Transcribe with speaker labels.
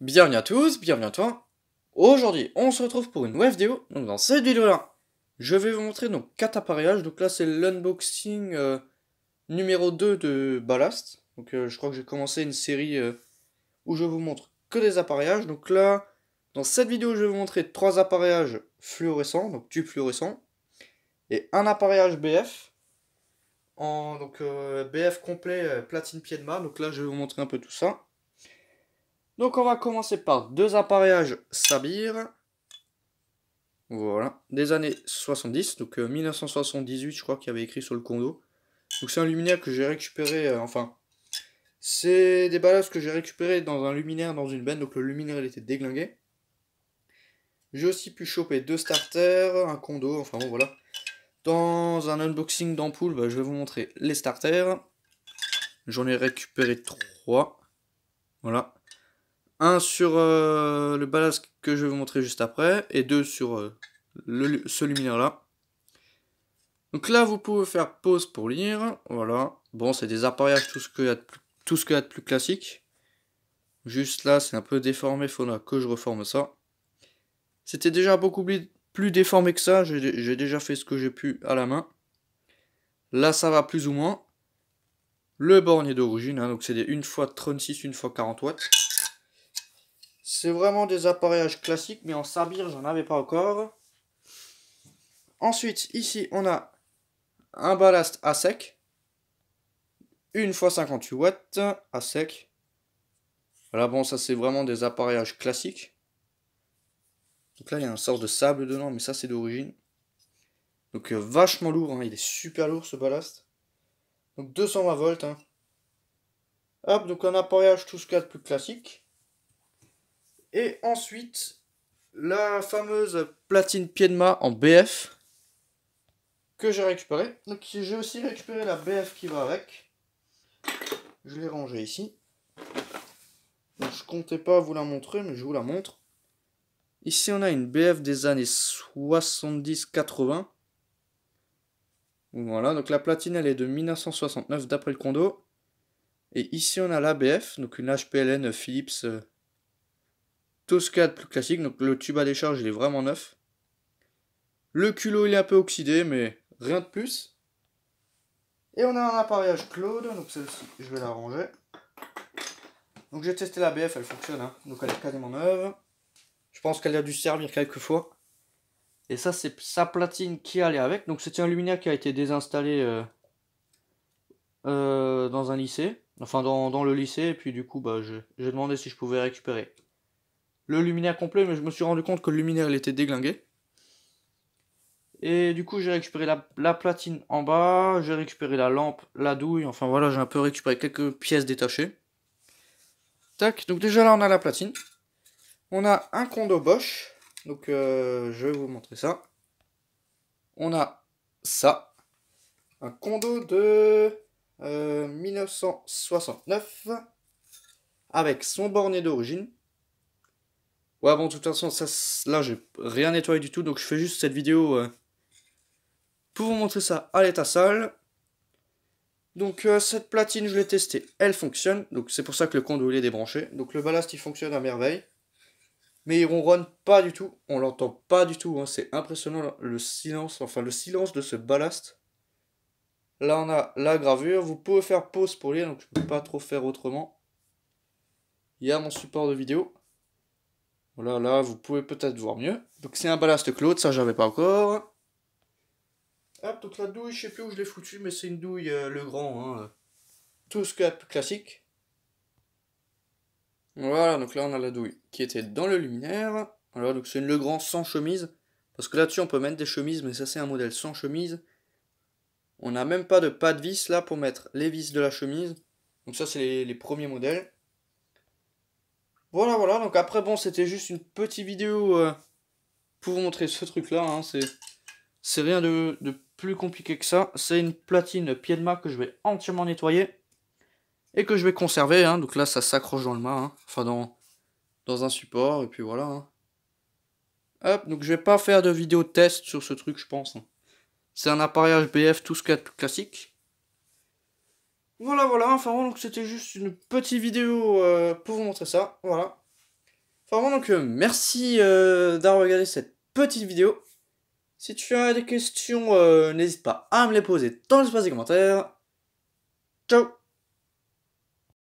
Speaker 1: Bienvenue à tous, bienvenue à toi. Aujourd'hui, on se retrouve pour une nouvelle vidéo. Donc dans cette vidéo-là, je vais vous montrer donc 4 appareillages. Donc là, c'est l'unboxing numéro 2 de Ballast. Donc je crois que j'ai commencé une série où je vous montre que des appareillages. Donc là, dans cette vidéo, je vais vous montrer 3 appareillages fluorescents, donc tubes fluorescents, et un appareillage BF. BF complet platine pied de mât. Donc là, je vais vous montrer un peu tout ça. Donc on va commencer par deux appareillages Sabir. Voilà, des années 70, donc 1978 je crois qu'il y avait écrit sur le condo. Donc c'est un luminaire que j'ai récupéré, c'est des ballasts que j'ai récupéré dans un luminaire dans une benne, donc le luminaire il était déglingué. J'ai aussi pu choper deux starters, un condo, enfin bon voilà. Dans un unboxing d'ampoule, je vais vous montrer les starters. J'en ai récupéré trois, voilà. Un sur le ballast que je vais vous montrer juste après, et deux sur ce luminaire là. Donc là, vous pouvez faire pause pour lire. Voilà. Bon, c'est des appareillages, tout ce qu'il y a de plus classique. Juste là, c'est un peu déformé. Il faudra que je reforme ça. C'était déjà beaucoup plus déformé que ça. J'ai déjà fait ce que j'ai pu à la main. Là, ça va plus ou moins. Le bornier d'origine. Donc c'est des 1x36, 1x40 watts. C'est vraiment des appareillages classiques. Mais en Sabir, j'en avais pas encore. Ensuite, ici, on a un ballast à sec. 1x58 watts à sec. Voilà, bon, ça c'est vraiment des appareillages classiques. Donc là, il y a un sort de sable dedans, mais ça c'est d'origine. Donc vachement lourd, hein, il est super lourd ce ballast. Donc 220 volts. Hein. Hop, donc un appareillage tout ce qu'il y a de plus classique. Et ensuite, la fameuse platine pied de mât en BF que j'ai récupérée. Donc j'ai aussi récupéré la BF qui va avec. Je l'ai rangée ici. Donc, je comptais pas vous la montrer, mais je vous la montre. Ici, on a une BF des années 70-80. Voilà, donc la platine, elle est de 1969 d'après le condo. Et ici, on a l'ABF, donc une HPLN Philips. Tout ce qu'il y a de plus classique. Donc le tube à décharge, il est vraiment neuf. Le culot, il est un peu oxydé, mais rien de plus. Et on a un appareillage Claude, donc celle-ci, je vais la ranger. Donc j'ai testé la BF, elle fonctionne, hein. Donc elle est quasiment neuve. Je pense qu'elle a dû servir quelques fois. Et ça, c'est sa platine qui allait avec. Donc c'était un luminaire qui a été désinstallé dans un lycée. Enfin, dans le lycée. Et puis du coup, j'ai demandé si je pouvais récupérer le luminaire complet. Mais je me suis rendu compte que le luminaire, il était déglingué. Et du coup, j'ai récupéré la platine en bas. J'ai récupéré la lampe, la douille. Enfin voilà, j'ai un peu récupéré quelques pièces détachées. Tac, donc déjà là, on a la platine. On a un condo Bosch. Donc je vais vous montrer ça. On a ça. Un condo de 1969 avec son bornet d'origine. Ouais, bon, de toute façon, ça, là, j'ai rien nettoyé du tout, donc je fais juste cette vidéo pour vous montrer ça à l'état sale. Donc, cette platine, je l'ai testée, elle fonctionne, donc c'est pour ça que le condo il est débranché. Donc, le ballast il fonctionne à merveille, mais il ronronne pas du tout, on l'entend pas du tout, hein. C'est impressionnant le silence, enfin le silence de ce ballast. Là, on a la gravure. Vous pouvez faire pause pour lire, donc je peux pas trop faire autrement. Il y a mon support de vidéo. Voilà, là, vous pouvez peut-être voir mieux. Donc, c'est un ballast Claude, ça, j'avais pas encore. Hop, donc la douille, je sais plus où je l'ai foutu, mais c'est une douille Legrand. Hein. Tout ce qu'il y a de plus classique. Voilà, donc là, on a la douille qui était dans le luminaire. Voilà, donc c'est une Legrand sans chemise. Parce que là-dessus, on peut mettre des chemises, mais ça, c'est un modèle sans chemise. On n'a même pas de vis là pour mettre les vis de la chemise. Donc ça, c'est les premiers modèles. Voilà, voilà. Donc après, bon, c'était juste une petite vidéo pour vous montrer ce truc-là. Hein. C'est rien de plus compliqué que ça. C'est une platine pied de mât que je vais entièrement nettoyer. Et que je vais conserver. Hein. Donc là, ça s'accroche dans le mât. Hein. Enfin, dans un support. Et puis voilà. Hein. Hop, donc je vais pas faire de vidéo test sur ce truc, je pense. Hein. C'est un appareillage BF, tout ce qu'il y a de plus classique. Voilà, voilà, enfin bon, donc c'était juste une petite vidéo pour vous montrer ça, voilà. Enfin, bon, donc, merci d'avoir regardé cette petite vidéo. Si tu as des questions, n'hésite pas à me les poser dans l'espace des commentaires. Ciao!